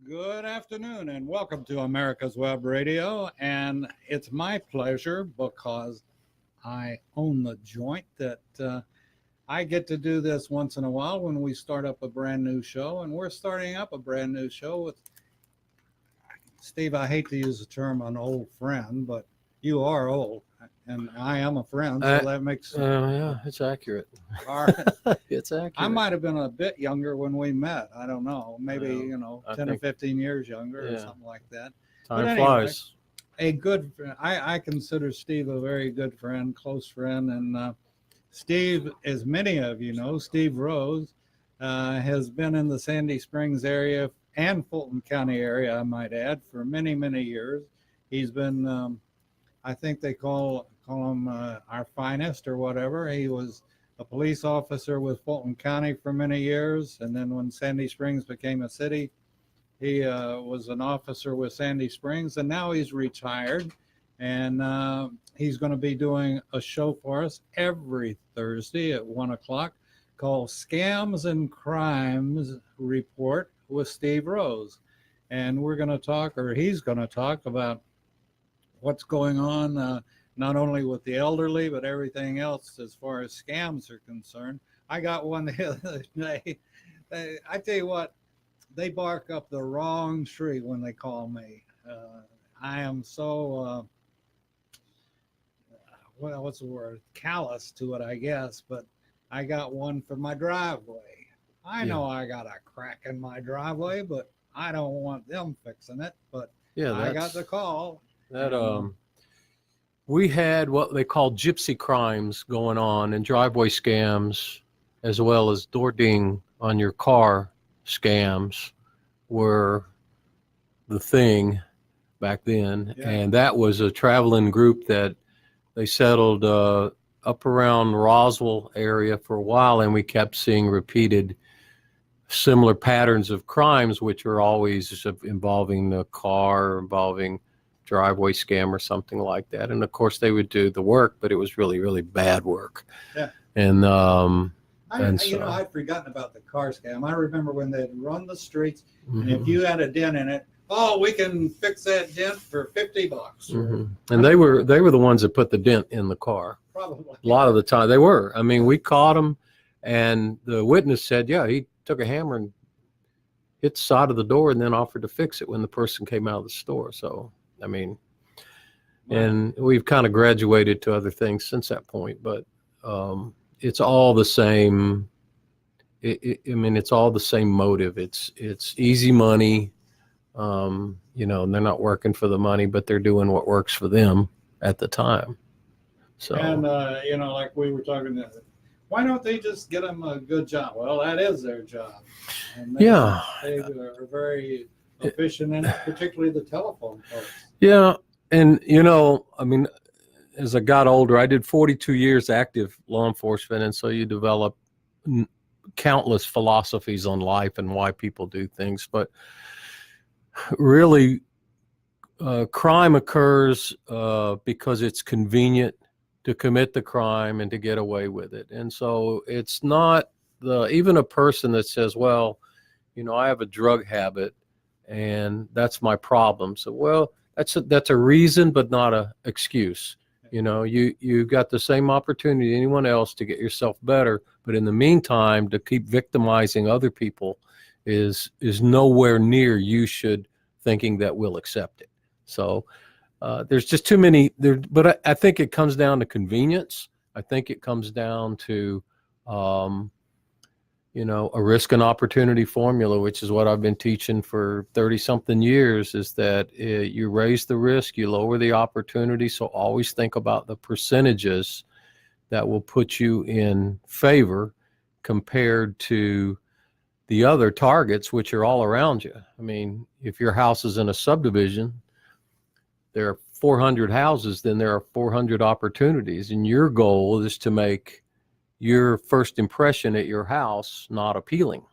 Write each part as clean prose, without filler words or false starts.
Good afternoon and welcome to America's Web Radio. And it's my pleasure because I own the joint that I get to do this once in a while when we start up a brand new show. And we're starting up a brand new show with Steve. I hate to use the term an old friend, but you are old and I am a friend. So that makes yeah, it's accurate. our, It's accurate. I might have been a bit younger when we met. I don't know. Maybe, Well, 10 or 15 years younger or Yeah. something like that. Time anyway, flies. A good friend. I consider Steve a very good friend, close friend. And Steve, as many of you know, Steve Rose has been in the Sandy Springs area and Fulton County area, I might add, for many, many years. He's been, I think they call him our finest or whatever. He was a police officer with Fulton County for many years. And then when Sandy Springs became a city, he was an officer with Sandy Springs, and now he's retired. And he's going to be doing a show for us every Thursday at 1 o'clock called Scams and Crimes Report with Steve Rose. And we're going to talk, or he's going to talk about what's going on, not only with the elderly, but everything else as far as scams are concerned. I got one the other day. I tell you what, they bark up the wrong tree when they call me. I am so, well, what's the word? Callous to it, I guess. But I got one for my driveway. I know I got a crack in my driveway, but I don't want them fixing it. But Yeah, I got the call. We had what they call gypsy crimes going on and driveway scams, as well as door ding on your car scams were the thing back then. Yeah. And that was a traveling group that they settled up around Roswell area for a while, and we kept seeing repeated similar patterns of crimes, which are always involving the car, involving driveway scam or something like that. And of course they would do the work, but it was really, really bad work. Yeah. And I'd forgotten about the car scam. I remember when they'd run the streets, and if you had a dent in it, we can fix that dent for $50. And they were the ones that put the dent in the car. Probably. A lot of the time they were. I mean, we caught them, and the witness said, yeah, he took a hammer and hit the side of the door and then offered to fix it when the person came out of the store. So, I mean, and we've kind of graduated to other things since that point, but it's all the same. It's all the same motive. It's easy money. And they're not working for the money, but they're doing what works for them at the time. So, and like we were talking, why don't they just get them a good job? Well, that is their job. And they are very efficient in it, particularly the telephone folks. Yeah. And, as I got older, I did 42 years active law enforcement. And so you develop countless philosophies on life and why people do things. But really, crime occurs because it's convenient to commit the crime and to get away with it. And so it's not even a person that says, well, I have a drug habit and that's my problem. So, well, that's a reason, but not a excuse. You got the same opportunity as anyone else to get yourself better. But in the meantime, to keep victimizing other people is nowhere near you should thinking that we'll accept it. So there's just too many there, but I think it comes down to convenience. I think it comes down to a risk and opportunity formula, which is what I've been teaching for 30 something years, is that you raise the risk, you lower the opportunity. So always think about the percentages that will put you in favor compared to the other targets, which are all around you. I mean, if your house is in a subdivision, there are 400 houses, then there are 400 opportunities. And your goal is to make your first impression at your house not appealing.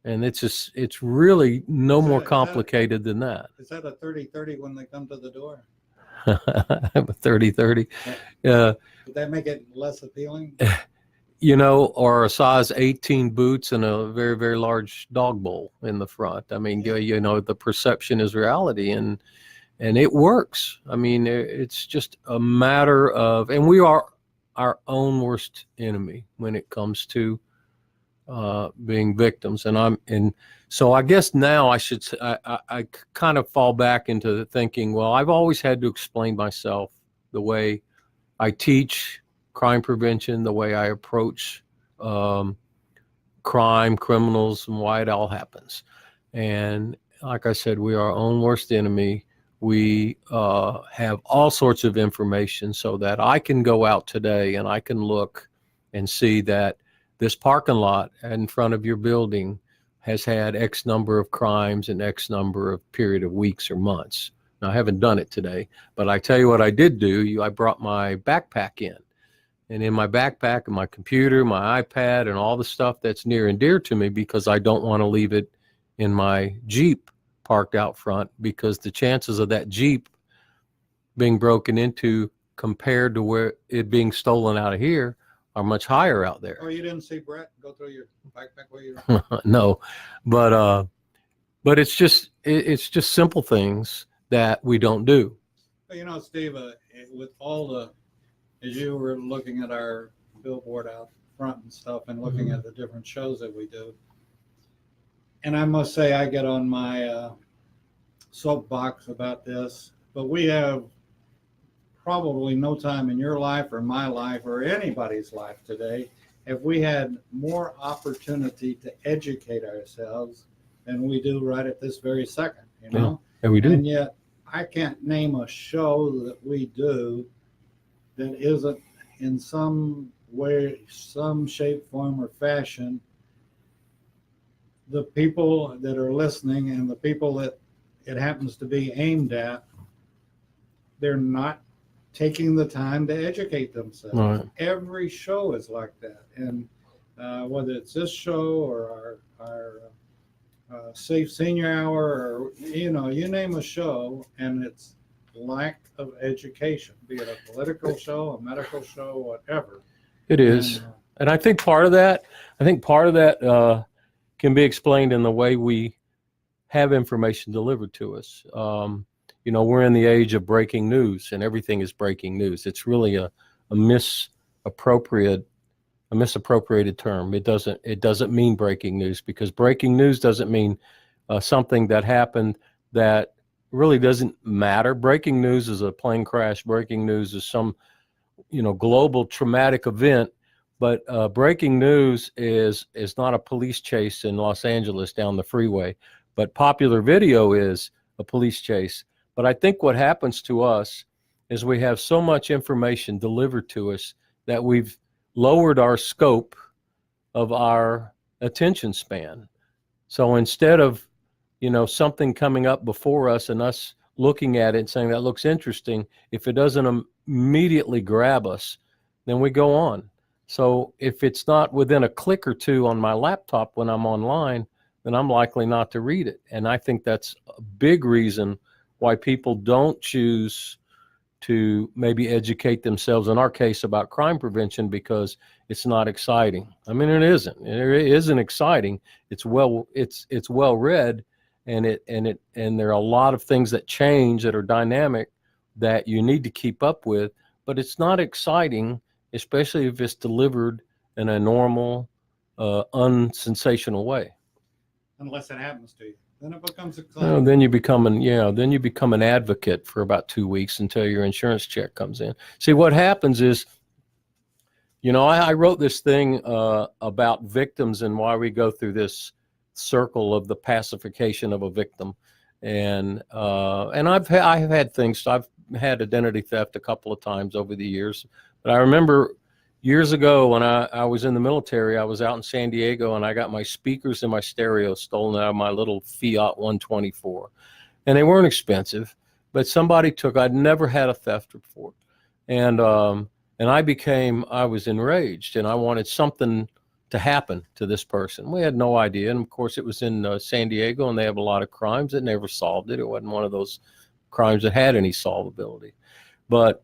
And it's really no more complicated than that. Is that a 30-30 when they come to the door? A 30-30. Would that make it less appealing? or a size 18 boots and a very, very large dog bowl in the front. I mean, the perception is reality, and it works. I mean, it's just a matter of, and we are our own worst enemy when it comes to being victims. And so I guess now I should say, I kind of fall back into thinking, well, I've always had to explain myself, the way I teach crime prevention, the way I approach crime, criminals, and why it all happens. And like I said, we are our own worst enemy. We have all sorts of information so that I can go out today and I can look and see that this parking lot in front of your building has had X number of crimes in X number of period of weeks or months. Now, I haven't done it today, but I tell you what I did do. I brought my backpack in. And in my backpack and my computer, my iPad, and all the stuff that's near and dear to me, because I don't want to leave it in my Jeep parked out front, because the chances of that Jeep being broken into compared to where it being stolen out of here are much higher out there. Oh, you didn't see Brett go through your backpack while you were? No, but it's just simple things that we don't do. Well, Steve, with all the, as you were looking at our billboard out front and stuff, and looking at the different shows that we do, and I must say I get on my soapbox about this, but we have probably no time in your life or my life or anybody's life today if we had more opportunity to educate ourselves than we do right at this very second, Yeah, we do. And yet I can't name a show that we do that isn't in some way, some shape, form, or fashion, the people that are listening and the people that it happens to be aimed at, they're not taking the time to educate themselves. Right. Every show is like that. And whether it's this show or our Safe Senior Hour, or, you name a show, and it's lack of education, be it a political show, a medical show, whatever. It is. And I think part of that can be explained in the way we have information delivered to us. We're in the age of breaking news, and everything is breaking news. It's really a misappropriated term. It doesn't mean breaking news, because breaking news doesn't mean something that happened that really doesn't matter. Breaking news is a plane crash. Breaking news is some, global traumatic event. But breaking news is not a police chase in Los Angeles down the freeway. But popular video is a police chase. But I think what happens to us is we have so much information delivered to us that we've lowered our scope of our attention span. So instead of, something coming up before us and us looking at it and saying that looks interesting, if it doesn't immediately grab us, then we go on. So if it's not within a click or two on my laptop when I'm online, then I'm likely not to read it. And I think that's a big reason why people don't choose to maybe educate themselves, in our case, about crime prevention, because it's not exciting. I mean, it isn't. It isn't exciting. It's well read, and there are a lot of things that change that are dynamic that you need to keep up with, but it's not exciting, especially if it's delivered in a normal, unsensational way. Unless it happens to you. Then it becomes a claim. Oh, then you become an advocate for about 2 weeks until your insurance check comes in. See, what happens is, I wrote this thing about victims and why we go through this circle of the pacification of a victim, and I've had things. I've had identity theft a couple of times over the years, but I remember years ago when I was in the military, I was out in San Diego, and I got my speakers and my stereo stolen out of my little Fiat 124. And they weren't expensive, but somebody took, I'd never had a theft report. And I was enraged, and I wanted something to happen to this person. We had no idea. And of course it was in San Diego, and they have a lot of crimes that never solved it. It wasn't one of those crimes that had any solvability. But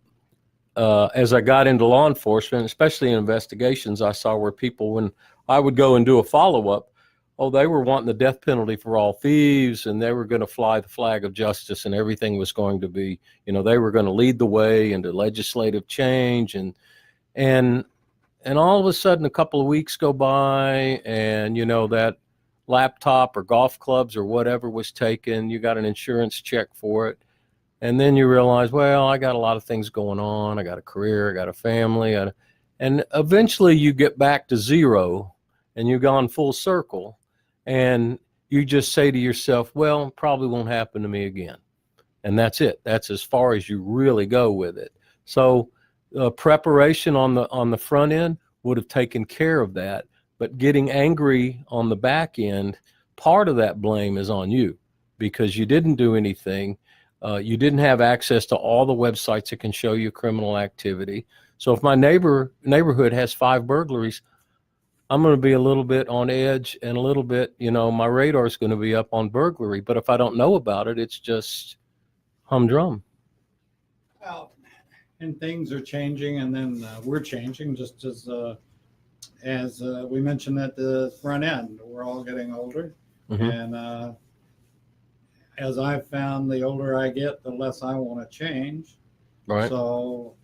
as I got into law enforcement, especially in investigations, I saw where people, when I would go and do a follow-up, oh, they were wanting the death penalty for all thieves, and they were going to fly the flag of justice, and everything was going to be, they were going to lead the way into legislative change, and all of a sudden, a couple of weeks go by, and that laptop or golf clubs or whatever was taken. You got an insurance check for it. And then you realize, well, I got a lot of things going on. I got a career, I got a family. And eventually you get back to zero and you've gone full circle. And you just say to yourself, well, probably won't happen to me again. And that's it. That's as far as you really go with it. So preparation on the front end would have taken care of that. But getting angry on the back end, part of that blame is on you because you didn't do anything. You didn't have access to all the websites that can show you criminal activity. So if my neighborhood has 5 burglaries, I'm going to be a little bit on edge and a little bit, my radar is going to be up on burglary. But if I don't know about it, it's just humdrum. Well, and things are changing, and then we're changing just as we mentioned at the front end. We're all getting older, and as I've found, the older I get, the less I want to change. Right. So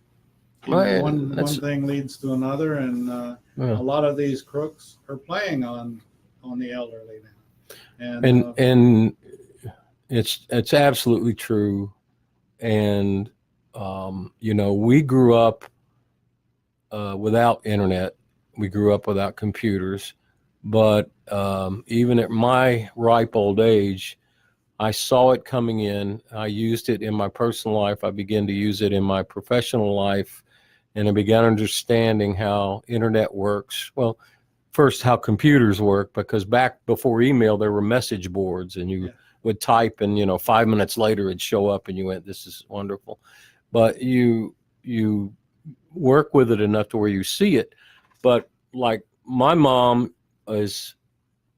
one thing leads to another, and a lot of these crooks are playing on the elderly now. And it's absolutely true. And we grew up without internet. We grew up without computers. But even at my ripe old age, I saw it coming in. I used it in my personal life. I began to use it in my professional life. And I began understanding how internet works. Well, first, how computers work, because back before email, there were message boards, and you would type, and 5 minutes later it'd show up, and you went, "This is wonderful." But you work with it enough to where you see it. But like my mom is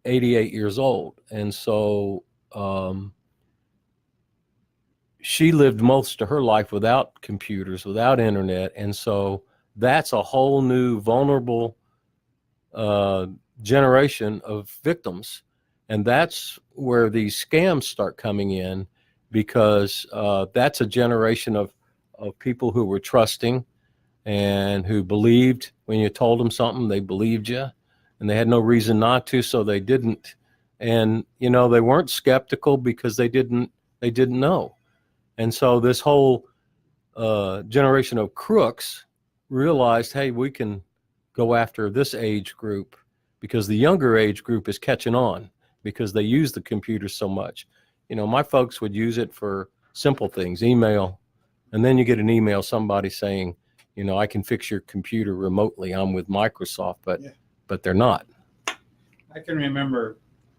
88 years old, and so she lived most of her life without computers, without internet. And so that's a whole new vulnerable generation of victims. And that's where these scams start coming in, because that's a generation of people who were trusting and who believed when you told them something, they believed you, and they had no reason not to, so they didn't. And, they weren't skeptical because they didn't know. And so this whole generation of crooks realized, hey, we can go after this age group, because the younger age group is catching on because they use the computer so much. My folks would use it for simple things, email, and then you get an email, somebody saying, I can fix your computer remotely. I'm with Microsoft, but they're not. I can remember,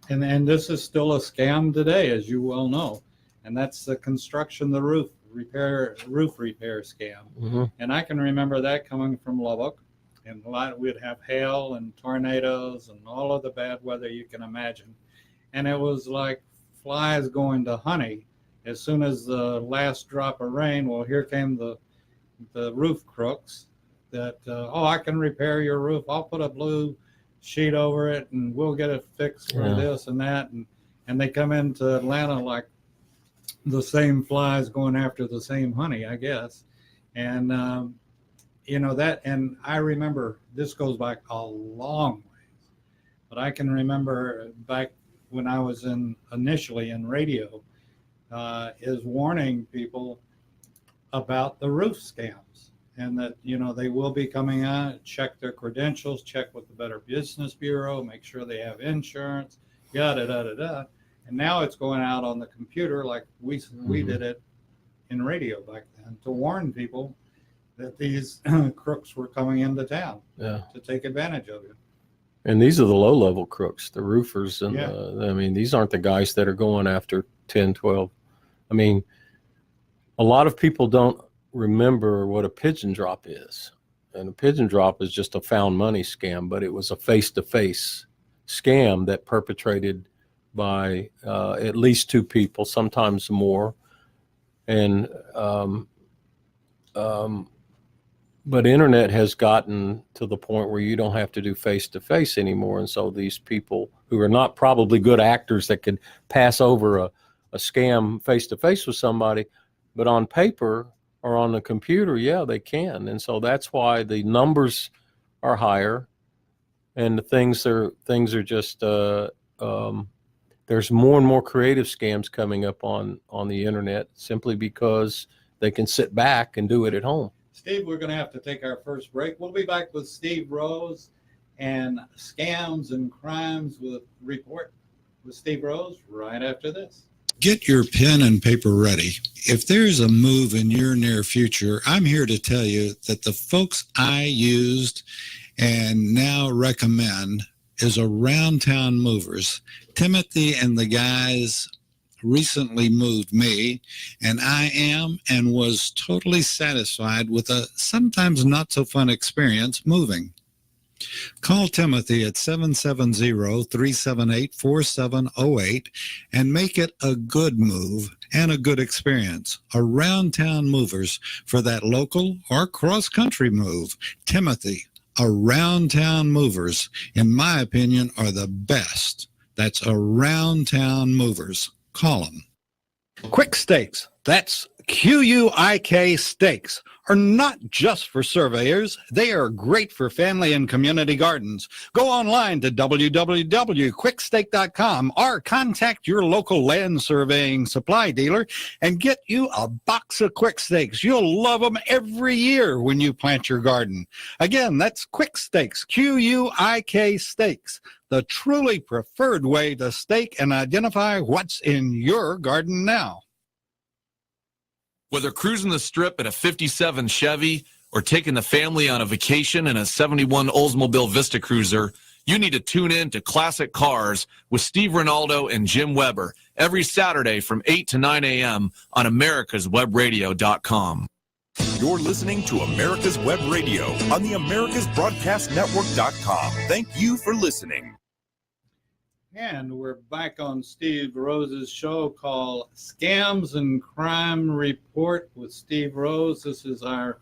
and this is still a scam today, as you well know. And that's the construction, the roof repair scam. Mm-hmm. And I can remember that coming from Lubbock, and we'd have hail and tornadoes and all of the bad weather you can imagine. And it was like flies going to honey. As soon as the last drop of rain, well, here came the roof crooks that, I can repair your roof. I'll put a blue sheet over it and we'll get it fixed for this and that. And they come into Atlanta like the same flies going after the same honey, I guess. And, that, and I remember, this goes back a long ways, but I can remember back when I was initially in radio, is warning people about the roof scams, and that, they will be coming out, check their credentials, check with the Better Business Bureau, make sure they have insurance, yada, da, da, da. And now it's going out on the computer, like we did it in radio back then, to warn people that these crooks were coming into town to take advantage of you. And these are the low-level crooks, the roofers. And these aren't the guys that are going after 10, 12. A lot of people don't remember what a pigeon drop is. And a pigeon drop is just a found money scam, but it was a face-to-face scam that perpetrated by at least 2 people, sometimes more. And but internet has gotten to the point where you don't have to do face to face anymore. And so these people who are not probably good actors that could pass over a scam face to face with somebody, but on paper or on the computer, yeah, they can. And so that's why the numbers are higher, and the things are just there's more and more creative scams coming up on the internet simply because they can sit back and do it at home. Steve, we're going to have to take our first break. We'll be back with Steve Rose and Scams and Crimes with Report with Steve Rose right after this. Get your pen and paper ready. If there's a move in your near future, I'm here to tell you that the folks I used and now recommend is Around Town Movers. Timothy and the guys recently moved me, and I am and was totally satisfied with a sometimes not so fun experience moving. Call Timothy at 770-378-4708 and make it a good move and a good experience. Around Town Movers for that local or cross-country move. Timothy, Around Town Movers, in my opinion, are the best. That's Around Town Movers. Call them. Quick Stakes, that's QUIK Stakes, are not just for surveyors. They are great for family and community gardens. Go online to www.quickstake.com or contact your local land surveying supply dealer and get you a box of Quick Stakes. You'll love them every year when you plant your garden. Again, that's Quick Stakes, QUIK Stakes, the truly preferred way to stake and identify what's in your garden now. Whether cruising the strip in a 57 Chevy or taking the family on a vacation in a 71 Oldsmobile Vista Cruiser, you need to tune in to Classic Cars with Steve Ronaldo and Jim Weber every Saturday from 8 to 9 a.m. on americaswebradio.com. You're listening to America's Web Radio on the americasbroadcastnetwork.com. Thank you for listening. And we're back on Steve Rose's show called Scams and Crime Report with Steve Rose. This is and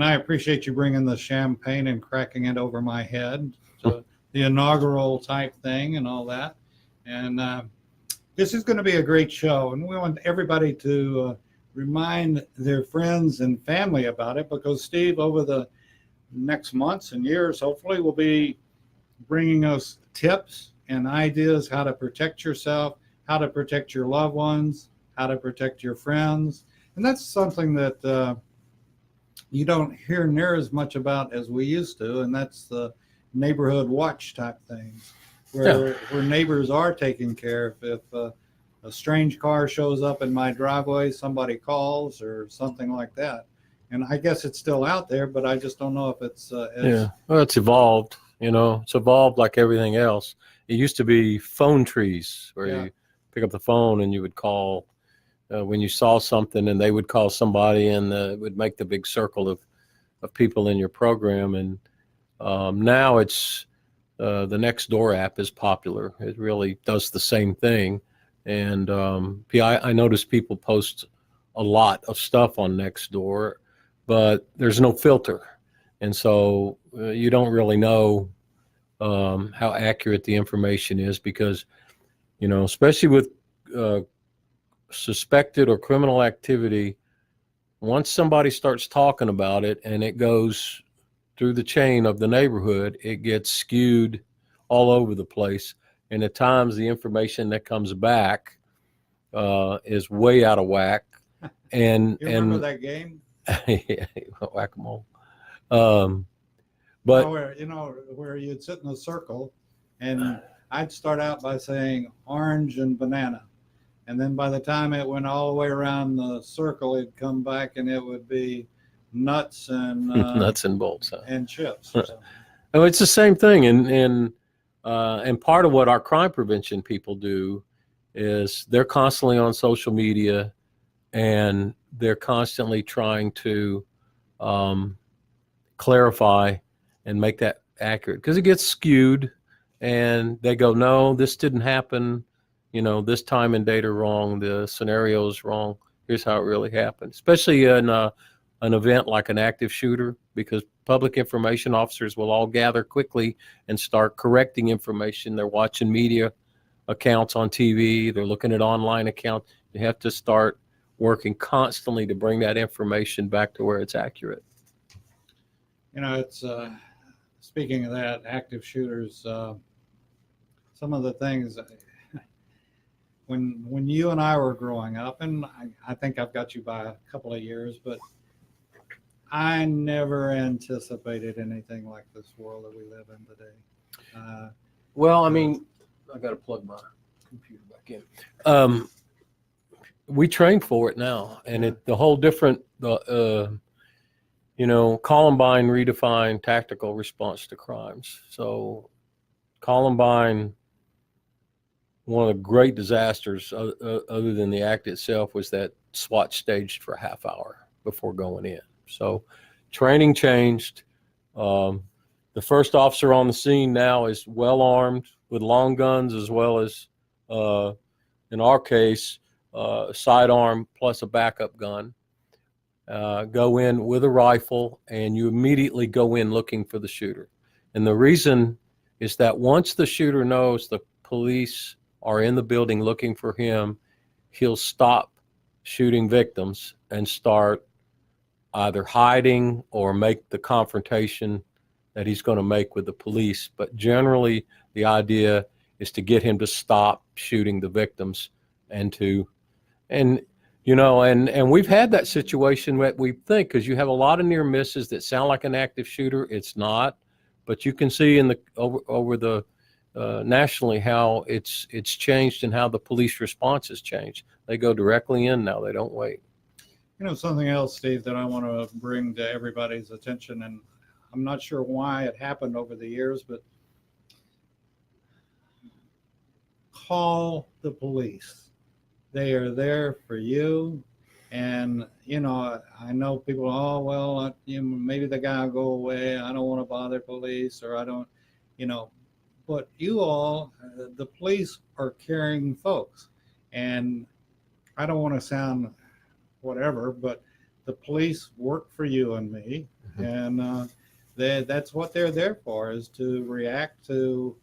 I appreciate you bringing the champagne and cracking it over my head, so the inaugural type thing and all that. And this is going to be a great show, and we want everybody to remind their friends and family about it, because Steve, over the next months and years, hopefully, will be bringing us tips and ideas how to protect yourself, how to protect your loved ones, how to protect your friends. And that's something that you don't hear near as much about as we used to, and that's the neighborhood watch type things, where neighbors are taken care of. If a strange car shows up in my driveway, somebody calls or something like that. And I guess it's still out there, but I just don't know if it's well, it's evolved. It's evolved like everything else. It used to be phone trees where you pick up the phone and you would call when you saw something, and they would call somebody, and it would make the big circle of people in your program. And now it's the Nextdoor app is popular. It really does the same thing. And I notice people post a lot of stuff on Nextdoor, but there's no filter. And so you don't really know how accurate the information is, because, especially with suspected or criminal activity, once somebody starts talking about it and it goes through the chain of the neighborhood, it gets skewed all over the place. And at times the information that comes back is way out of whack. And you remember that game? Yeah, whack-a-mole. But where you'd sit in a circle, and I'd start out by saying orange and banana, and then by the time it went all the way around the circle, it'd come back and it would be nuts and nuts and bolts, and chips. Oh, it's the same thing, and part of what our crime prevention people do is they're constantly on social media, and they're constantly trying to clarify and make that accurate, because it gets skewed, and they go, no, this didn't happen, this time and date are wrong, the scenario is wrong, here's how it really happened. Especially in an event like an active shooter, because public information officers will all gather quickly and start correcting information. They're watching media accounts on TV, they're looking at online accounts. You have to start working constantly to bring that information back to where it's accurate. You know, it's speaking of that, active shooters, some of the things when you and I were growing up, and I think I've got you by a couple of years, but I never anticipated anything like this world that we live in today. Well, I mean, I got to plug my computer back in. We train for it now, and the whole different, Columbine redefined tactical response to crimes. So Columbine, one of the great disasters other than the act itself was that SWAT staged for a half hour before going in. So training changed. The first officer on the scene now is well armed with long guns, as well as, in our case, sidearm plus a backup gun. Go in with a rifle, and you immediately go in looking for the shooter. And the reason is that once the shooter knows the police are in the building looking for him, he'll stop shooting victims and start either hiding or make the confrontation that he's going to make with the police. But generally, the idea is to get him to stop shooting the victims and we've had that situation that we think, because you have a lot of near misses that sound like an active shooter. It's not, but you can see over the nationally how it's changed and how the police response has changed. They go directly in now. They don't wait. You know, something else, Steve, that I want to bring to everybody's attention, and I'm not sure why it happened over the years, but call the police. They are there for you. And, I know people, maybe the guy will go away. I don't want to bother police, or I don't, but you all, the police are caring folks. And I don't want to sound whatever, but the police work for you and me. And that's what they're there for, is to react to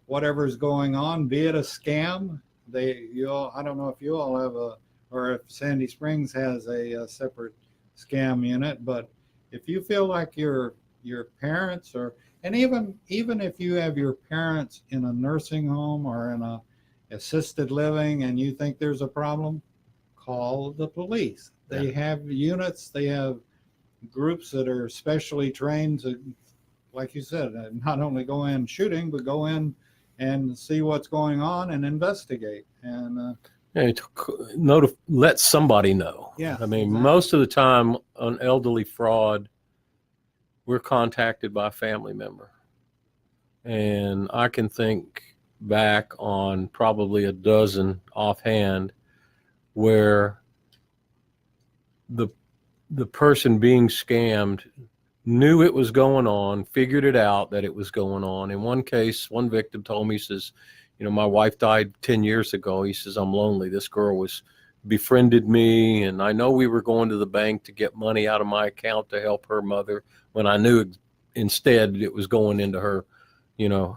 whatever's going on, be it a scam. I don't know if you all have or if Sandy Springs has a separate scam unit, but if you feel like your parents and even if you have your parents in a nursing home or in a assisted living and you think there's a problem, call the police. They have units, they have groups that are specially trained to, like you said, not only go in shooting, but go in and see what's going on and investigate. And let somebody know. Yeah, I mean, exactly. Most of the time on elderly fraud, we're contacted by a family member. And I can think back on probably a dozen offhand where the person being scammed knew it was going on, figured it out that it was going on. In one case, one victim told me, he says, my wife died 10 years ago. He says, I'm lonely. This girl befriended me, and I know we were going to the bank to get money out of my account to help her mother, when I knew instead it was going into her,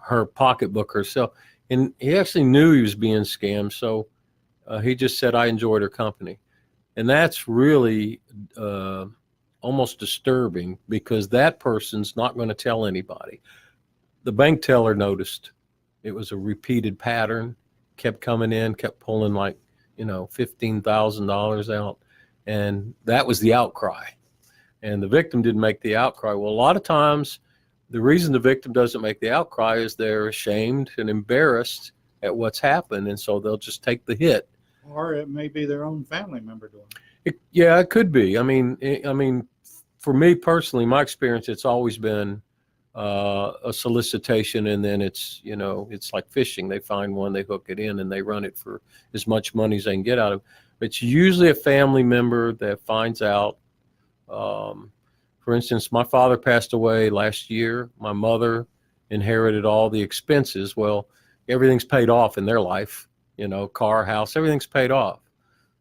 her pocketbook herself. And he actually knew he was being scammed. So he just said, I enjoyed her company. And that's really almost disturbing, because that person's not going to tell anybody. The bank teller noticed it was a repeated pattern, kept coming in, kept pulling $15,000 out. And that was the outcry. And the victim didn't make the outcry. Well, a lot of times the reason the victim doesn't make the outcry is they're ashamed and embarrassed at what's happened. And so they'll just take the hit. Or it may be their own family member doing it. It could be. I mean, for me personally, my experience, it's always been a solicitation, and then it's like fishing. They find one, they hook it in, and they run it for as much money as they can get out of it. It's usually a family member that finds out. For instance, my father passed away last year. My mother inherited all the expenses. Well, everything's paid off in their life, car, house, everything's paid off.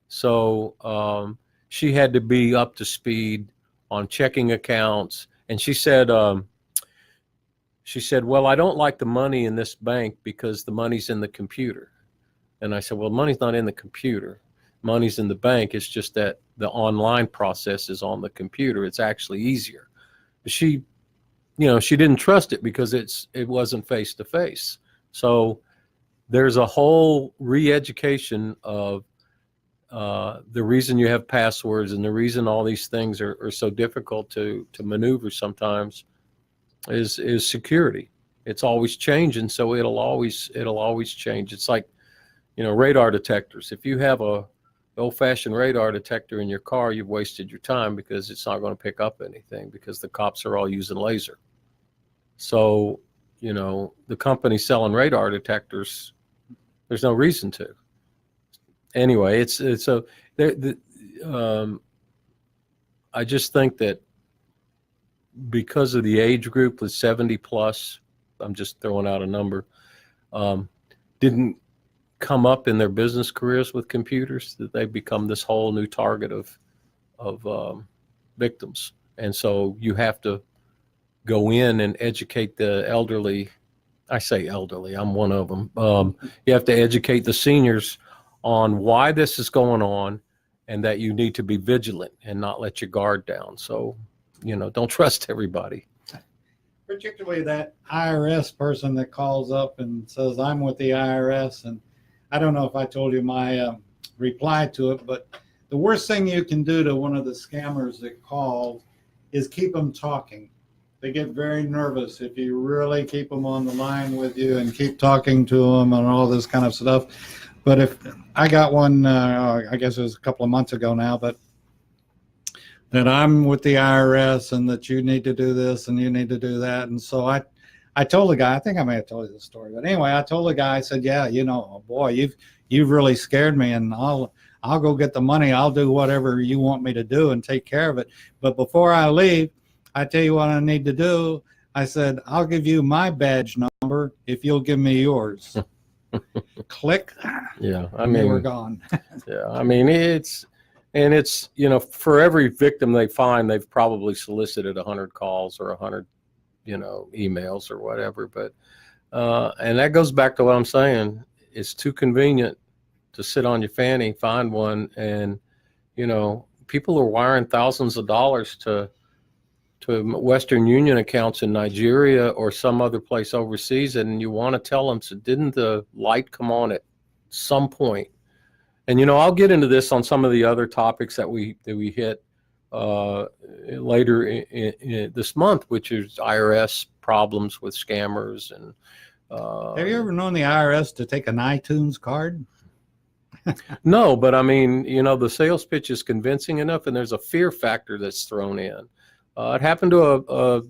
So she had to be up to speed on checking accounts. And she said, well, I don't like the money in this bank because the money's in the computer. And I said, well, money's not in the computer. Money's in the bank. It's just that the online process is on the computer. It's actually easier. She didn't trust it because it wasn't face to face. So there's a whole re-education of the reason you have passwords and the reason all these things are so difficult to maneuver sometimes is security. It's always changing, so it'll always change. It's like, radar detectors. If you have a old-fashioned radar detector in your car, you've wasted your time because it's not going to pick up anything because the cops are all using laser. So, the company selling radar detectors, there's no reason to. Anyway, I just think that because of the age group with 70 plus, I'm just throwing out a number, didn't come up in their business careers with computers, that they become this whole new target of victims. And so you have to go in and educate the elderly. I say elderly, I'm one of them. You have to educate the seniors on why this is going on and that you need to be vigilant and not let your guard down. So, don't trust everybody. Particularly that IRS person that calls up and says, I'm with the IRS. And I don't know if I told you my reply to it, but the worst thing you can do to one of the scammers that called is keep them talking. They get very nervous if you really keep them on the line with you and keep talking to them and all this kind of stuff. But if I got one, I guess it was a couple of months ago now, but that I'm with the IRS and that you need to do this and you need to do that. And so I told the guy, I think I may have told you the story, but anyway, I told the guy, I said, yeah, boy, you've really scared me, and I'll go get the money. I'll do whatever you want me to do and take care of it. But before I leave, I tell you what I need to do. I said, I'll give you my badge number if you'll give me yours. Click. Yeah. They were gone. Yeah. I mean, it's for every victim they find, they've probably solicited 100 calls or 100, emails or whatever. But, and that goes back to what I'm saying. It's too convenient to sit on your fanny, find one. And, people are wiring thousands of dollars to Western Union accounts in Nigeria or some other place overseas, and you want to tell them, so didn't the light come on at some point? And I'll get into this on some of the other topics that we hit later in this month, which is IRS problems with scammers. And have you ever known the IRS to take an iTunes card? No, but I mean, the sales pitch is convincing enough, and there's a fear factor that's thrown in. It happened to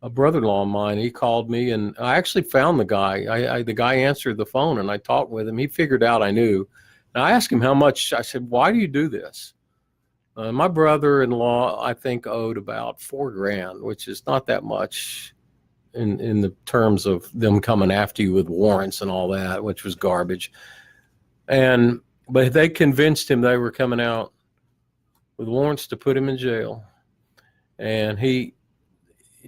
a brother-in-law of mine. He called me, and I actually found the guy. The guy answered the phone, and I talked with him. He figured out I knew. And I asked him how much. I said, why do you do this? My brother-in-law, I think, owed about $4,000, which is not that much in the terms of them coming after you with warrants and all that, which was garbage. But they convinced him they were coming out with warrants to put him in jail. And he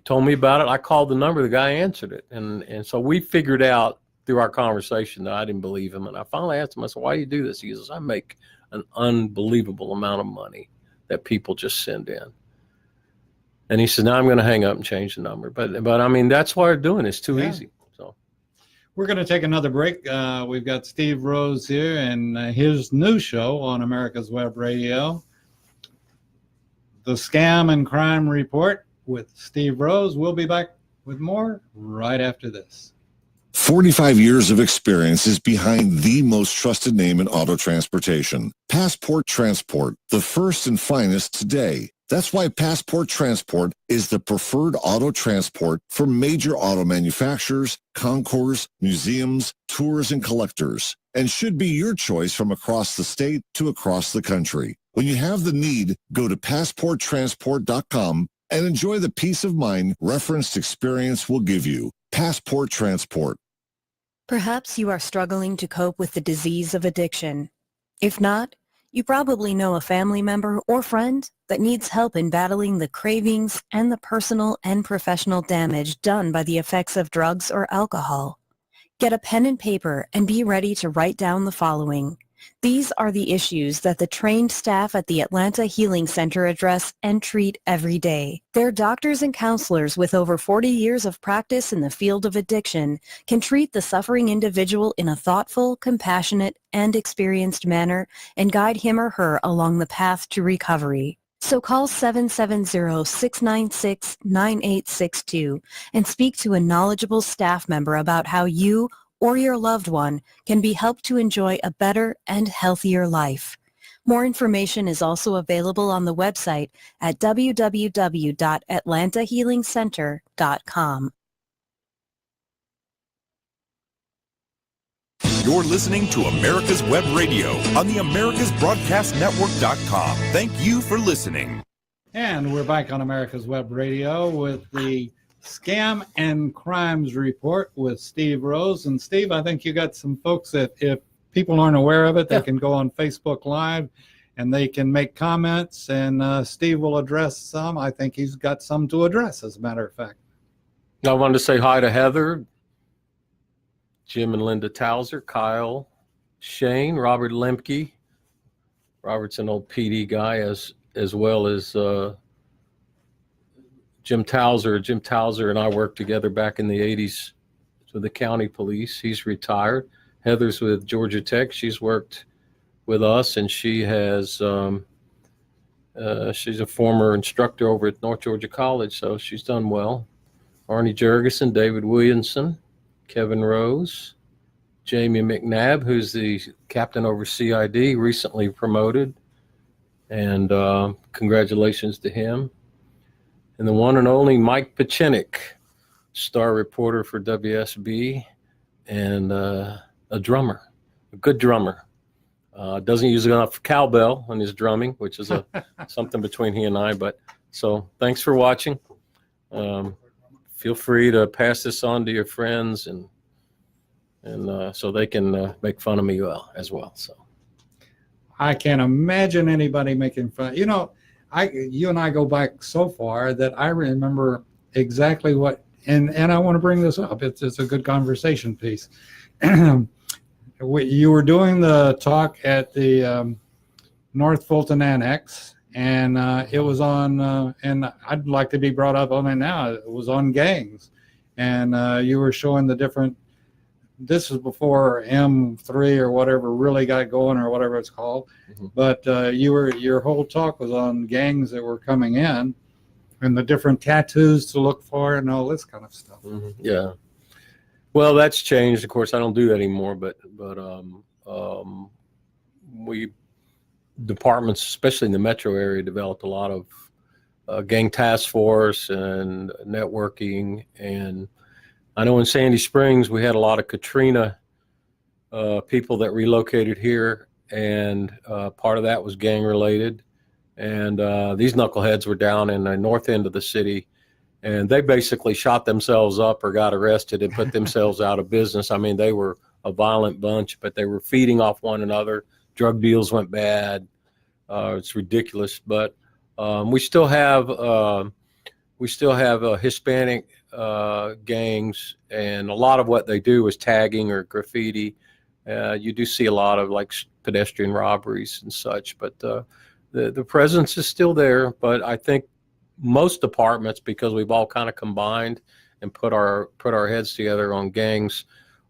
told me about it. I called the number. The guy answered it. And so we figured out through our conversation that I didn't believe him. And I finally asked him, I said, why do you do this? He goes, I make an unbelievable amount of money that people just send in. And he said, now I'm going to hang up and change the number. But I mean, that's why we're doing it. It's too easy. So we're going to take another break. We've got Steve Rose here and his new show on America's Web Radio, The Scam and Crime Report with Steve Rose. We'll be back with more right after this. 45 years of experience is behind the most trusted name in auto transportation. Passport Transport, the first and finest today. That's why Passport Transport is the preferred auto transport for major auto manufacturers, concours, museums, tours, and collectors, and should be your choice from across the state to across the country. When you have the need, go to PassportTransport.com and enjoy the peace of mind referenced experience will give you. Passport Transport. Perhaps you are struggling to cope with the disease of addiction. If not, You probably know a family member or friend that needs help in battling the cravings and the personal and professional damage done by the effects of drugs or alcohol. Get a pen and paper and be ready to write down the following. These are the issues that the trained staff at the Atlanta Healing Center address and treat every day. Their doctors and counselors with over 40 years of practice in the field of addiction can treat the suffering individual in a thoughtful, compassionate, and experienced manner and guide him or her along the path to recovery. So call 770-696-9862 and speak to a knowledgeable staff member about how you or your loved one can be helped to enjoy a better and healthier life. More information is also available on the website at www.atlantahealingcenter.com. You're listening to America's Web Radio on the AmericasBroadcastNetwork.com. Thank you for listening. And we're back on America's Web Radio with the Scam and Crimes Report with Steve Rose. And Steve, I think you got some folks that if people aren't aware of it, they can go on Facebook Live and they can make comments, and Steve will address some. I think he's got some to address, as a matter of fact. I wanted to say hi to Heather, Jim and Linda Towser, Kyle, Shane, Robert Lemke. Robert's an old PD guy, as well as Jim Towser. Jim Towser and I worked together back in the 80s with the county police. He's retired. Heather's with Georgia Tech. She's worked with us, and she has she's a former instructor over at North Georgia College, so she's done well. Arnie Jurgensen, David Williamson, Kevin Rose, Jamie McNabb, who's the captain over CID, recently promoted, and congratulations to him. And the one and only Mike Pachinik, star reporter for WSB, and a drummer, a good drummer. Doesn't use enough cowbell in his drumming, which is something between he and I. But so thanks for watching. Feel free to pass this on to your friends, and so they can make fun of me as well. So I can't imagine anybody making fun. You know, you and I go back so far that I remember exactly what, and I want to bring this up. It's a good conversation piece. You were doing the talk at the North Fulton Annex, and it was on, and I'd like to be brought up on it now. It was on gangs, and you were showing the different. This is before M3 or whatever really got going, or whatever it's called. Mm-hmm. But your whole talk was on gangs that were coming in, and the different tattoos to look for, and all this kind of stuff. Mm-hmm. Yeah. Well, that's changed. Of course, I don't do that anymore. But we departments, especially in the metro area, developed a lot of gang task force and networking. And I know in Sandy Springs we had a lot of Katrina people that relocated here, and part of that was gang related. And these knuckleheads were down in the north end of the city. And they basically shot themselves up or got arrested and put themselves out of business. I mean, they were a violent bunch, but they were feeding off one another. Drug deals went bad. It's ridiculous. But we still have Hispanic gangs, and a lot of what they do is tagging or graffiti. You do see a lot of like pedestrian robberies and such, but the presence is still there. But I think most departments, because we've all kind of combined and put our heads together on gangs,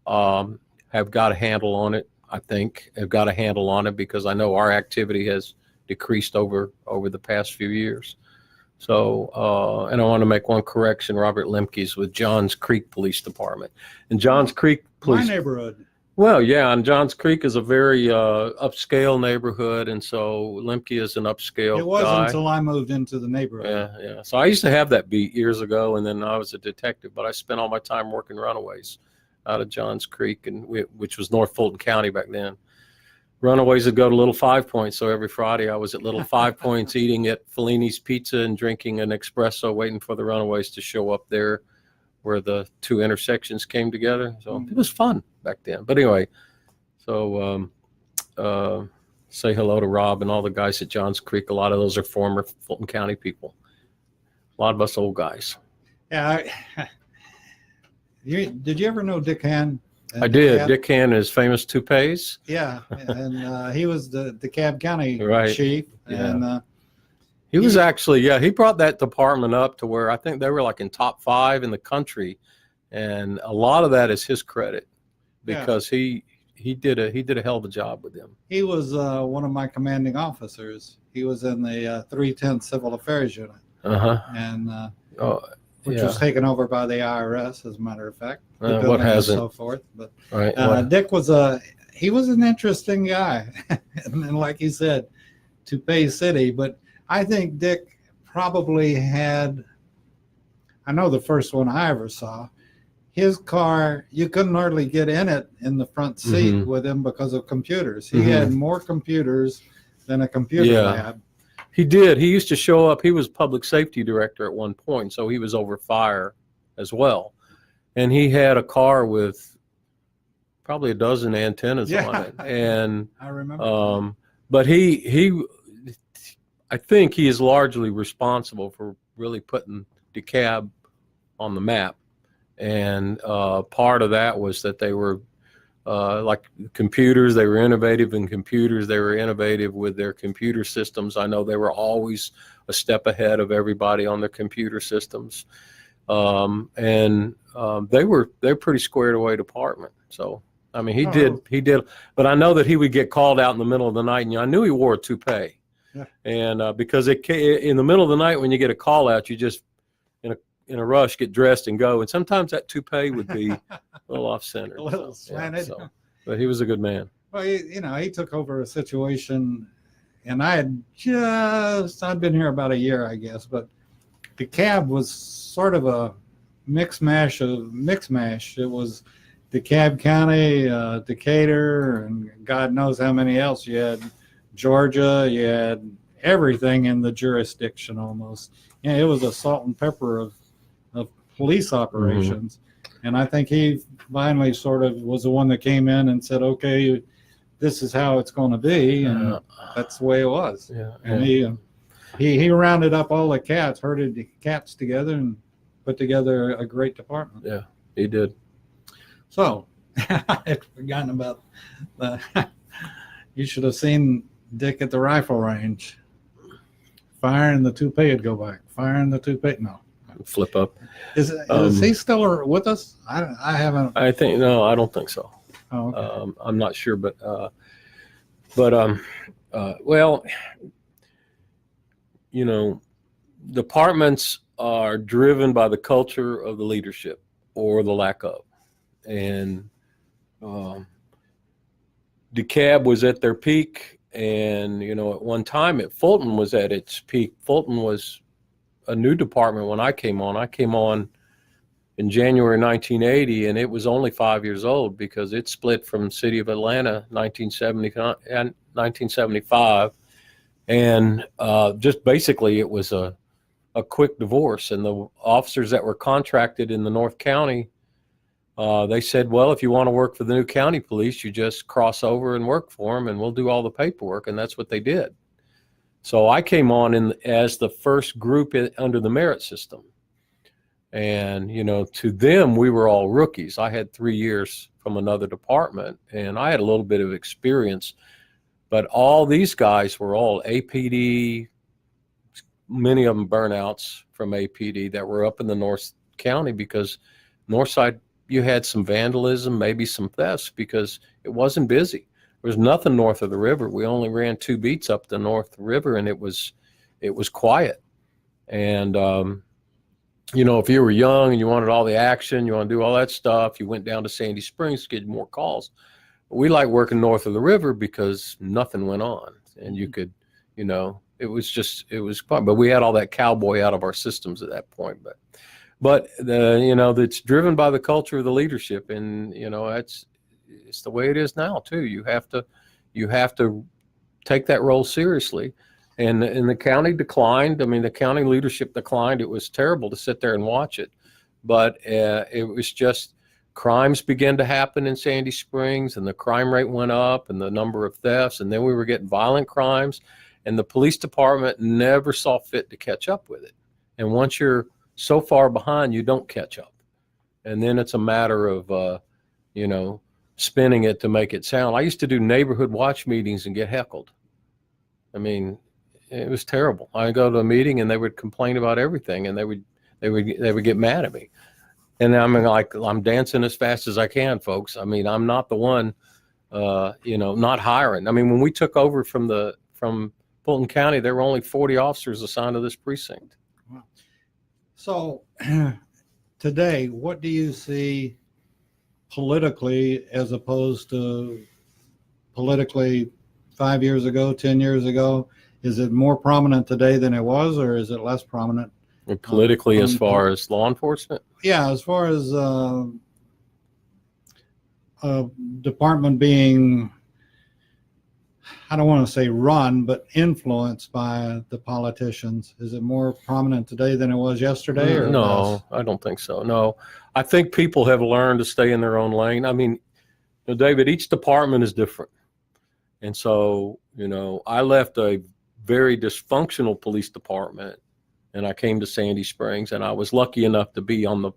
have got a handle on it. I think have got a handle on it, because I know our activity has decreased over the past few years. So, and I want to make one correction. Robert Lemke's with Johns Creek Police Department, and Johns Creek Police. My neighborhood. Well, yeah, and Johns Creek is a very upscale neighborhood, and so Lemke is an upscale. It wasn't guy. until I moved into the neighborhood. Yeah. So I used to have that beat years ago, and then I was a detective, but I spent all my time working runaways out of Johns Creek, and which was North Fulton County back then. Runaways would go to Little Five Points, so every Friday I was at Little Five Points eating at Fellini's Pizza and drinking an espresso, waiting for the runaways to show up there where the two intersections came together. So it was fun back then. But anyway, so say hello to Rob and all the guys at Johns Creek. A lot of those are former Fulton County people. A lot of us old guys. Yeah. Did you ever know Dick Hand? I did. Dick Hand is famous toupees. Yeah, and he was the DeKalb County Right. chief, Yeah. and He was actually, he brought that department up to where I think they were like in top 5 in the country, and a lot of that is his credit because he did a hell of a job with them. he was one of my commanding officers. He was in the 310 Civil Affairs Unit, and which was taken over by the IRS, as a matter of fact. The what building and hasn't? so forth. But Right. Dick was he was an interesting guy, and like you said, Toupee City. But I think Dick probably had. I know the first one I ever saw. His car, you couldn't hardly get in it in the front seat with him because of computers. He had more computers than a computer lab. He did. He used to show up. He was public safety director at one point, so he was over fire as well. And he had a car with probably a dozen antennas on it. And I remember. but I think he is largely responsible for really putting DeKalb on the map. And part of that was that they were like computers. They were innovative in computers. They were innovative with their computer systems. I know they were always a step ahead of everybody on their computer systems. They're pretty squared away department. So, I mean, he did, but I know that he would get called out in the middle of the night, and I knew he wore a toupee. Yeah. And because in the middle of the night when you get a call out, you just in a rush get dressed and go, and sometimes that toupee would be a little off center, A little slanted. But he was a good man. Well, he took over a situation, and I'd been here about a year, I guess, but the cab was sort of a mix mash. It was DeKalb County, Decatur, and God knows how many else. You had Georgia, you had everything in the jurisdiction almost. It was a salt and pepper of police operations. And I think he finally sort of was the one that came in and said, okay, this is how it's going to be. And that's the way it was. Yeah. And he rounded up all the cats, herded the cats together, and put together a great department. Yeah, he did. So I'd forgotten about you should have seen Dick at the rifle range. Firing the toupee would go back. Firing the toupee. No. Flip up. Is he still with us? I haven't. I think, no, I don't think so. Oh, okay. I'm not sure, but well, departments are driven by the culture of the leadership or the lack of. And DeKalb was at their peak, and at one time Fulton was at its peak. Fulton was a new department when I came on. I came on in January 1980, and it was only 5 years old because it split from City of Atlanta 1975, and just basically it was a quick divorce. And the officers that were contracted in the North County, they said, well, if you want to work for the new county police, you just cross over and work for them, and we'll do all the paperwork. And that's what they did. So I came on as the first group under the merit system. And, to them, we were all rookies. I had 3 years from another department, and I had a little bit of experience. But all these guys were all APD, many of them burnouts from APD that were up in the North County, because Northside, you had some vandalism, maybe some thefts, because it wasn't busy. There was nothing north of the river. We only ran 2 beats up the North River, and it was quiet. And if you were young and you wanted all the action, you want to do all that stuff, you went down to Sandy Springs to get more calls. We like working north of the river because nothing went on, and you could, it was fun. But we had all that cowboy out of our systems at that point. But it's driven by the culture of the leadership, and it's the way it is now too. You have to take that role seriously. And the county declined. I mean, the county leadership declined. It was terrible to sit there and watch it, but it was just crimes began to happen in Sandy Springs, and the crime rate went up, and the number of thefts, and then we were getting violent crimes, and the police department never saw fit to catch up with it. And once you're so far behind, you don't catch up. And then it's a matter of, spinning it to make it sound. I used to do neighborhood watch meetings and get heckled. I mean, it was terrible. I go to a meeting and they would complain about everything, and they would get mad at me. And I'm dancing as fast as I can, folks. I mean, I'm not the one, not hiring. I mean, when we took over from Fulton County, there were only 40 officers assigned to this precinct. Wow. So today, what do you see politically as opposed to politically 5 years ago, 10 years ago? Is it more prominent today than it was, or is it less prominent? Politically, as far as law enforcement? Yeah, as far as a department being, I don't want to say run, but influenced by the politicians. Is it more prominent today than it was yesterday? Or No, less? I don't think so. No, I think people have learned to stay in their own lane. I mean, David, each department is different. And so, I left a very dysfunctional police department, and I came to Sandy Springs, and I was lucky enough to be on the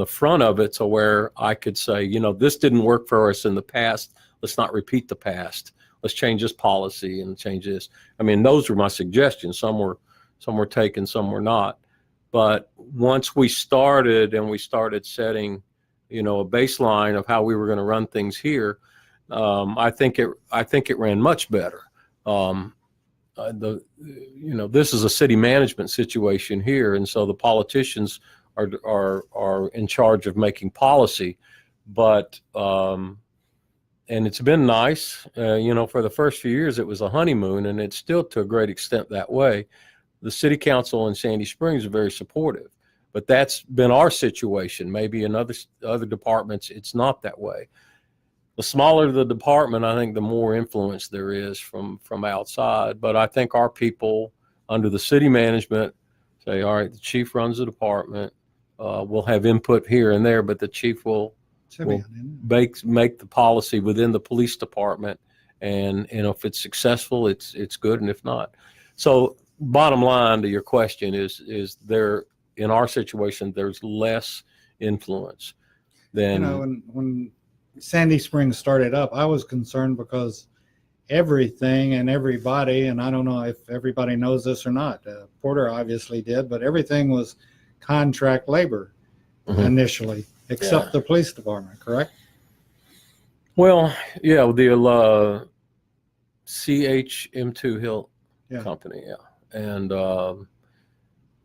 front of it, so where I could say, this didn't work for us in the past. Let's not repeat the past. Let's change this policy and change this. I mean, those were my suggestions. Some were taken, some were not. But once we started setting, a baseline of how we were going to run things here, I think it ran much better. This is a city management situation here, and so the politicians are in charge of making policy. But and it's been nice, for the first few years it was a honeymoon, and it's still to a great extent that way. The city council in Sandy Springs are very supportive, but that's been our situation. Maybe in other departments it's not that way. The smaller the department, I think the more influence there is from outside. But I think our people under the city management say, all right, the chief runs the department. We'll have input here and there, but the chief will make the policy within the police department. And if it's successful, it's good. And if not, so bottom line to your question is there, in our situation, there's less influence than, when Sandy Springs started up, I was concerned because everything and everybody, and I don't know if everybody knows this or not, Porter obviously did, but everything was contract labor initially, except the police department, correct? Well, yeah, the CHM2 Hill company, and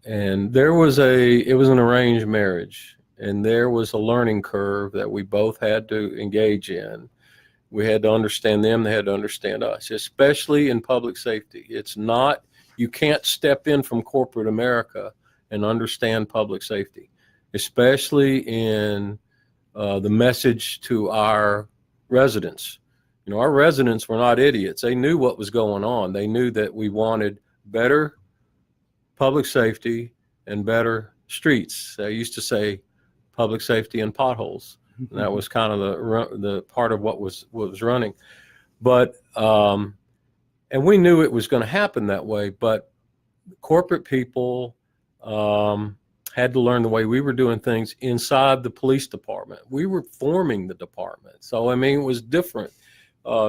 it was an arranged marriage. And there was a learning curve that we both had to engage in. We had to understand them, they had to understand us, especially in public safety. You can't step in from corporate America and understand public safety, especially in the message to our residents. Our residents were not idiots. They knew what was going on. They knew that we wanted better public safety and better streets. They used to say, public safety and potholes. And that was kind of the part of what was running. But, and we knew it was going to happen that way, but corporate people had to learn the way we were doing things inside the police department. We were forming the department. So, it was different.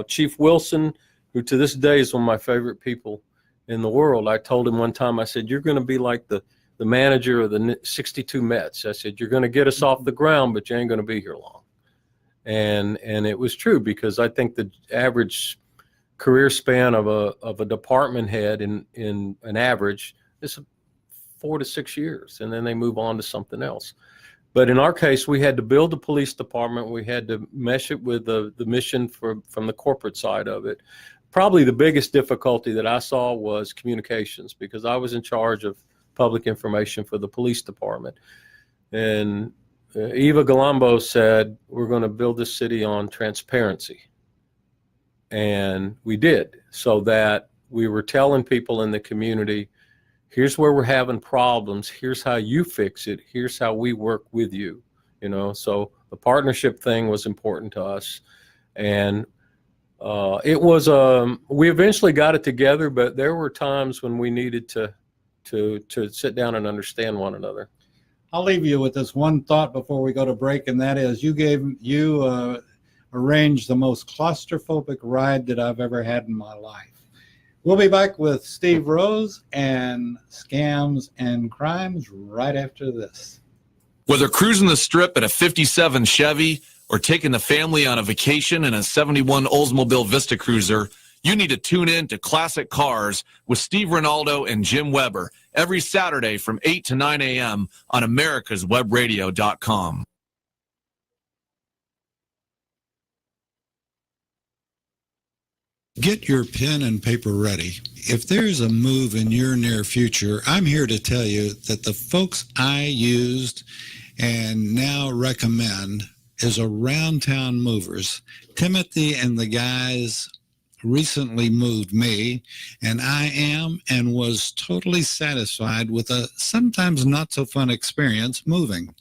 Chief Wilson, who to this day is one of my favorite people in the world, I told him one time, I said, you're going to be like the manager of the 62 Mets. I said, you're going to get us off the ground, but you ain't going to be here long. And it was true, because I think the average career span of a department head in an average is 4 to 6 years, and then they move on to something else. But in our case, we had to build the police department. We had to mesh it with the mission from the corporate side of it. Probably the biggest difficulty that I saw was communications, because I was in charge of public information for the police department. And Eva Galombo said, we're going to build this city on transparency. And we did, so that we were telling people in the community, here's where we're having problems. Here's how you fix it. Here's how we work with you. So the partnership thing was important to us. And it was, we eventually got it together, but there were times when we needed to sit down and understand one another. I'll leave you with this one thought before we go to break, and that is you arranged the most claustrophobic ride that I've ever had in my life. We'll be back with Steve Rose and Scams and Crimes right after this. Whether cruising the strip in a 57 Chevy or taking the family on a vacation in a 71 Oldsmobile Vista Cruiser, you need to tune in to Classic Cars with Steve Ronaldo and Jim Weber every Saturday from 8 to 9 a.m. on americaswebradio.com. Get your pen and paper ready. If there's a move in your near future, I'm here to tell you that the folks I used and now recommend is Around Town Movers. Timothy and the guys recently moved me, and I am and was totally satisfied with a sometimes not so fun experience moving.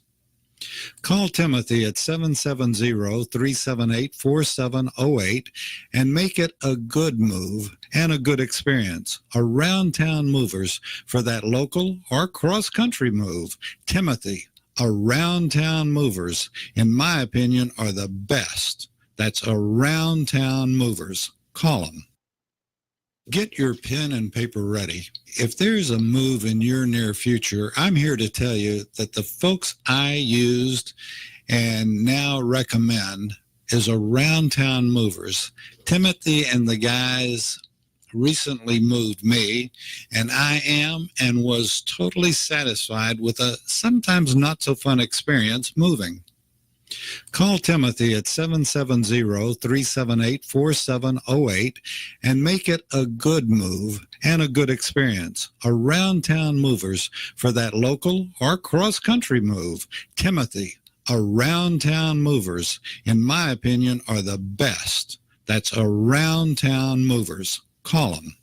Call Timothy at 770-378-4708 and make it a good move and a good experience. Around Town Movers for that local or cross-country move. Timothy, Around Town Movers, in my opinion, are the best. That's Around Town Movers. Call them. Get your pen and paper ready. If there's a move in your near future, I'm here to tell you that the folks I used and now recommend is Around Town Movers. Timothy and the guys recently moved me, and I am and was totally satisfied with a sometimes not so fun experience moving. Call Timothy at 770-378-4708 and make it a good move and a good experience. Around Town Movers for that local or cross-country move. Timothy, Around Town Movers, in my opinion, are the best. That's Around Town Movers. Call them.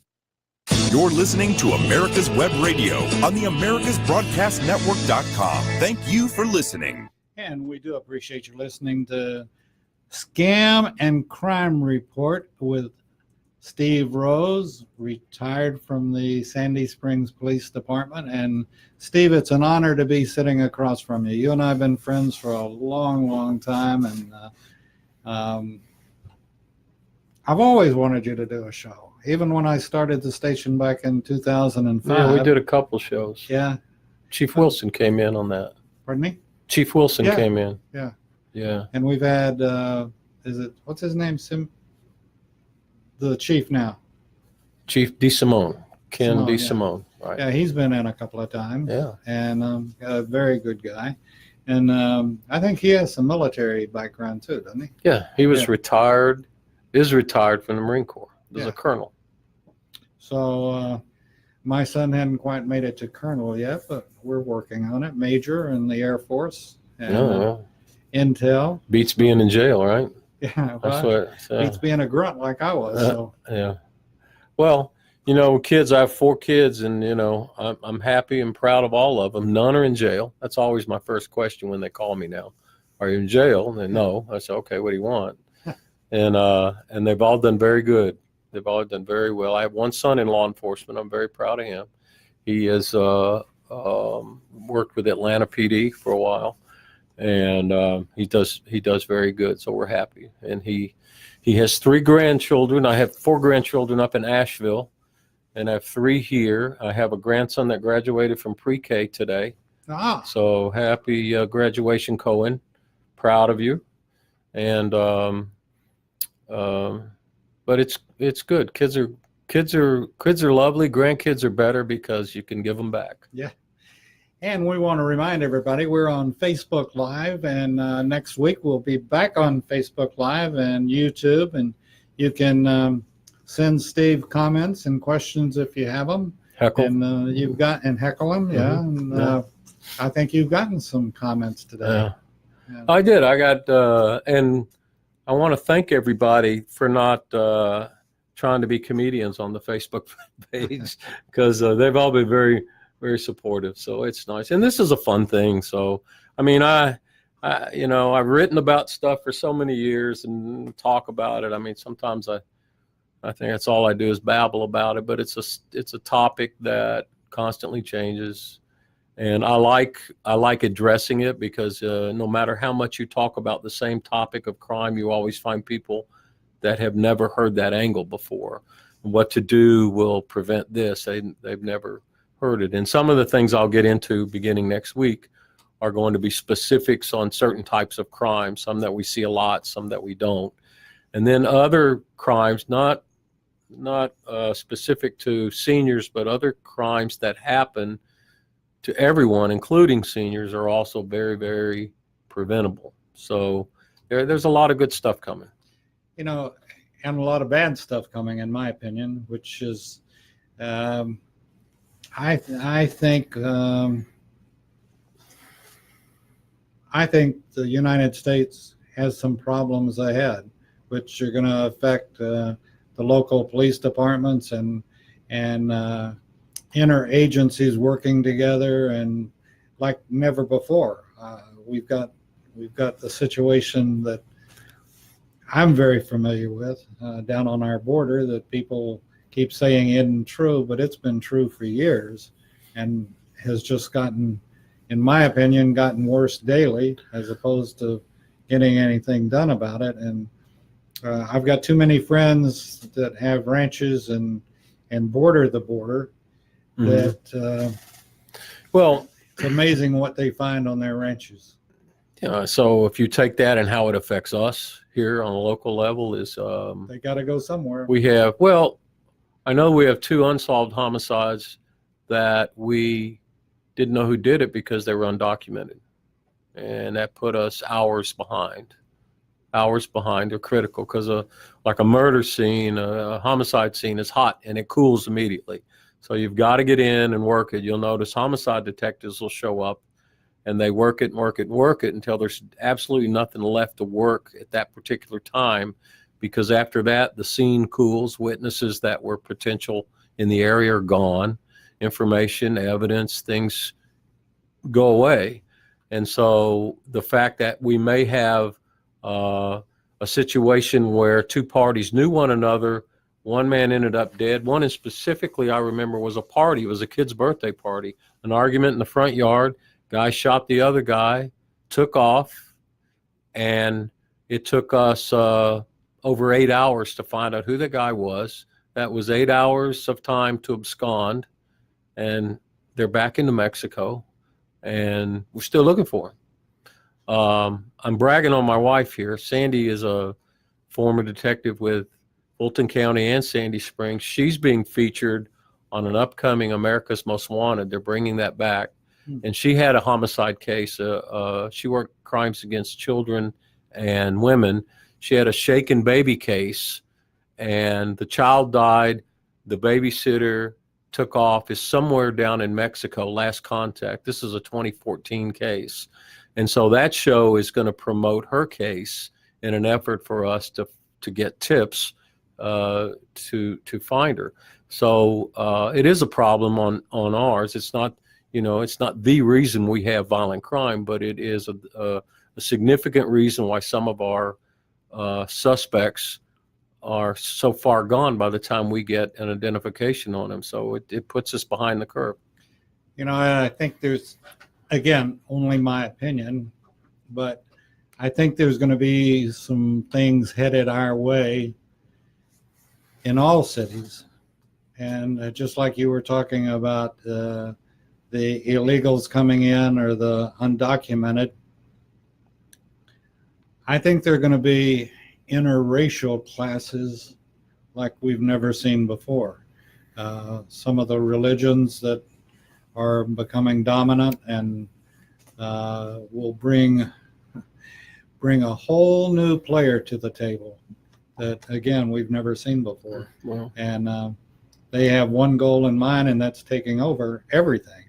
You're listening to America's Web Radio on the AmericasBroadcastNetwork.com. Thank you for listening. And we do appreciate you listening to Scam and Crime Report with Steve Rose, retired from the Sandy Springs Police Department. And Steve, it's an honor to be sitting across from you. You and I have been friends for a long, long time. And I've always wanted you to do a show. Even when I started the station back in 2005. Yeah, we did a couple shows. Yeah. Chief Wilson came in on that. Pardon me? Chief Wilson Yeah. came in. Yeah. Yeah. And we've had, what's his name? The chief now. Chief DeSimone. Ken Simone, yeah. DeSimone. Right. Yeah, he's been in a couple of times. Yeah. And a very good guy. And I think he has some military background too, doesn't he? Yeah. He was Yeah. retired, is retired from the Marine Corps. He was Yeah. a colonel. So my son hadn't quite made it to colonel yet, but we're working on it. Major in the Air Force. And Intel. Beats being in jail, right? Yeah. That's Well, what. beats being a grunt like I was. So Yeah. Well, kids, I have 4 kids, and, I'm happy and proud of all of them. None are in jail. That's always my first question when they call me now. Are you in jail? And they no. I say, okay, what do you want? And they've all done very good. They've all done very well. I have one son in law enforcement. I'm very proud of him. He has worked with Atlanta PD for a while, and he does very good. So we're happy. And he has 3 grandchildren. I have 4 grandchildren up in Asheville, and I have 3 here. I have a grandson that graduated from pre-K today. So happy graduation, Cohen. Proud of you. And but it's good. Kids are lovely. Grandkids are better because you can give them back. yeah. And we want to remind everybody we're on Facebook Live, and next week we'll be back on Facebook Live and YouTube, and you can send Steve comments and questions if you have them. Heckle. And and heckle him, yeah. And I think you've gotten some comments today. Yeah. Yeah. I did. I got and I want to thank everybody for not trying to be comedians on the Facebook page, because they've all been very, very supportive. So it's nice. And this is a fun thing. So, I mean, I've written about stuff for so many years and talk about it. I mean, sometimes I think that's all I do is babble about it, but it's a topic that constantly changes. And I like addressing it because no matter how much you talk about the same topic of crime, you always find people that have never heard that angle before. What to do will prevent this. They've never heard it. And some of the things I'll get into beginning next week are going to be specifics on certain types of crimes, some that we see a lot, some that we don't. And then other crimes, not specific to seniors, but other crimes that happen to everyone, including seniors, are also very, very preventable. So there's a lot of good stuff coming. And a lot of bad stuff coming, in my opinion, which is, I think the United States has some problems ahead, which are going to affect the local police departments and interagencies working together, and like never before. We've got the situation that I'm very familiar with down on our border that people keep saying isn't true, but it's been true for years and has just gotten, in my opinion, gotten worse daily as opposed to getting anything done about it. And I've got too many friends that have ranches and border the border that well, it's amazing what they find on their ranches. So if you take that and how it affects us here on a local level is They got to go somewhere. I know we have 2 unsolved homicides that we didn't know who did it because they were undocumented. And that put us hours behind. They're critical because like a murder scene, a homicide scene is hot and it cools immediately. So you've got to get in and work it. You'll notice homicide detectives will show up and they work it until there's absolutely nothing left to work at that particular time, because after that, the scene cools. Witnesses that were potential in the area are gone. Information, evidence, things go away. And so the fact that we may have a situation where 2 parties knew one another, one man ended up dead. One in specifically I remember was a party. It was a kid's birthday party, an argument in the front yard. Guy shot the other guy, took off, and it took us over 8 hours to find out who the guy was. That was 8 hours of time to abscond, and they're back into Mexico, and we're still looking for him. I'm bragging on my wife here. Sandy is a former detective with Fulton County and Sandy Springs. She's being featured on an upcoming America's Most Wanted. They're bringing that back. And she had a homicide case. She worked crimes against children and women. She had a shaken baby case, and the child died. The babysitter took off, is somewhere down in Mexico, last contact. This is a 2014 case. And so that show is going to promote her case in an effort for us to get tips to find her. So it is a problem on ours. It's not, it's not the reason we have violent crime, but it is a significant reason why some of our suspects are so far gone by the time we get an identification on them. So it puts us behind the curve. I think there's, again, only my opinion, but I think there's going to be some things headed our way in all cities. And just like you were talking about the illegals coming in or the undocumented, I think they're going to be interracial classes like we've never seen before. Some of the religions that are becoming dominant and will bring a whole new player to the table that, again, we've never seen before. Well, And they have one goal in mind, and that's taking over everything.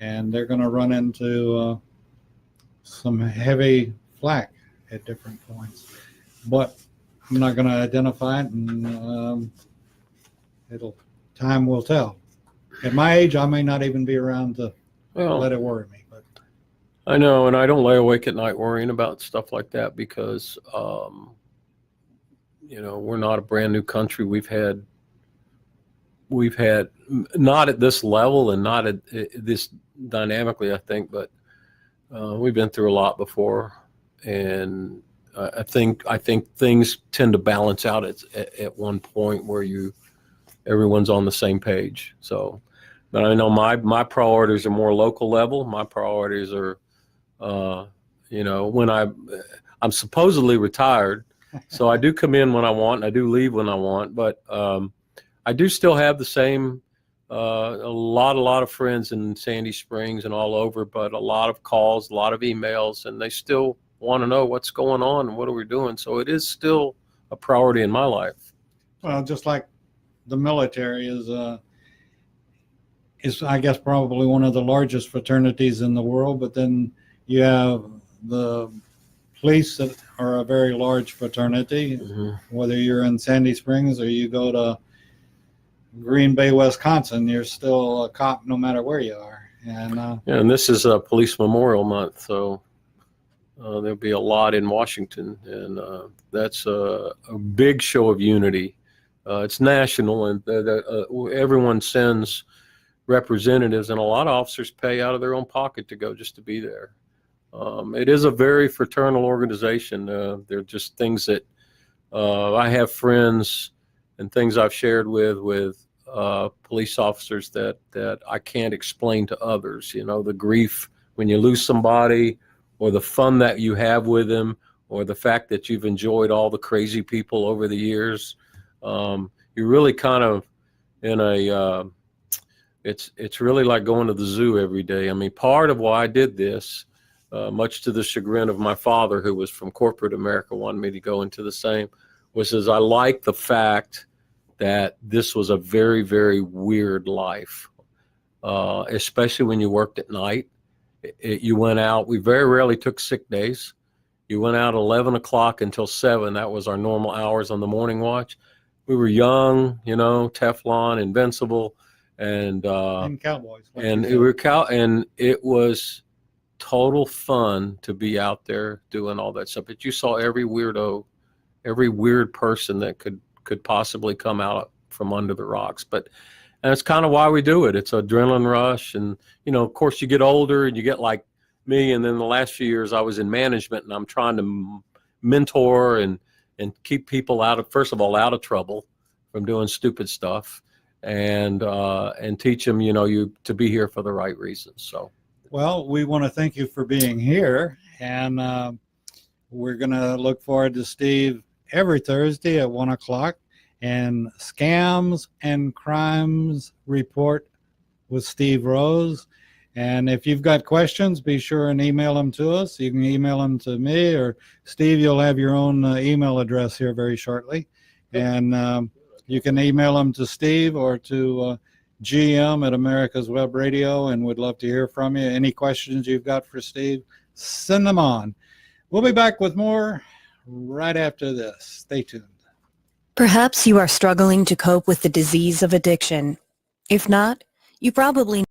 And they're going to run into some heavy flack at different points. But I'm not going to identify it, and time will tell. At my age, I may not even be around to let it worry me. But I know, and I don't lay awake at night worrying about stuff like that because, we're not a brand new country. We've had not at this level and not at this dynamically, I think, but we've been through a lot before, and I think things tend to balance out at one point where everyone's on the same page. So, but I know my priorities are more local level. My priorities are, when I'm supposedly retired, so I do come in when I want, and I do leave when I want, but I do still have the same, a lot of friends in Sandy Springs and all over, but a lot of calls, a lot of emails, and they still want to know what's going on and what are we doing. So it is still a priority in my life. Well, just like the military is I guess probably one of the largest fraternities in the world, but then you have the police that are a very large fraternity. Mm-hmm. Whether you're in Sandy Springs or you go to Green Bay, Wisconsin, you're still a cop no matter where you are. And this is a Police Memorial Month, so there'll be a lot in Washington, and that's a big show of unity. It's national, and everyone sends representatives, and a lot of officers pay out of their own pocket to go just to be there. It is a very fraternal organization. They're just things that I have friends and things I've shared with police officers that I can't explain to others. The grief when you lose somebody, or the fun that you have with them, or the fact that you've enjoyed all the crazy people over the years. You're really kind of in a, it's really like going to the zoo every day. I mean, part of why I did this, much to the chagrin of my father, who was from corporate America, wanted me to go into the same, was as I like the fact that this was a very, very weird life, especially when you worked at night. You went out. We very rarely took sick days. You went out 11 o'clock until 7. That was our normal hours on the morning watch. We were young, Teflon, invincible, and cowboys. And it was total fun to be out there doing all that stuff. But you saw every weirdo, every weird person that could possibly come out from under the rocks. And it's kind of why we do it. It's adrenaline rush. And, of course, you get older and you get like me. And then the last few years I was in management, and I'm trying to mentor and keep people first of all, out of trouble from doing stupid stuff, and teach them, to be here for the right reasons. So, well, we want to thank you for being here. And we're going to look forward to Steve every Thursday at 1 o'clock. And Scams and Crimes Report with Steve Rose. And if you've got questions, be sure and email them to us. You can email them to me, or Steve, you'll have your own email address here very shortly. And you can email them to Steve or to GM at America's Web Radio, and we'd love to hear from you. Any questions you've got for Steve, send them on. We'll be back with more right after this. Stay tuned. Perhaps you are struggling to cope with the disease of addiction. If not, you probably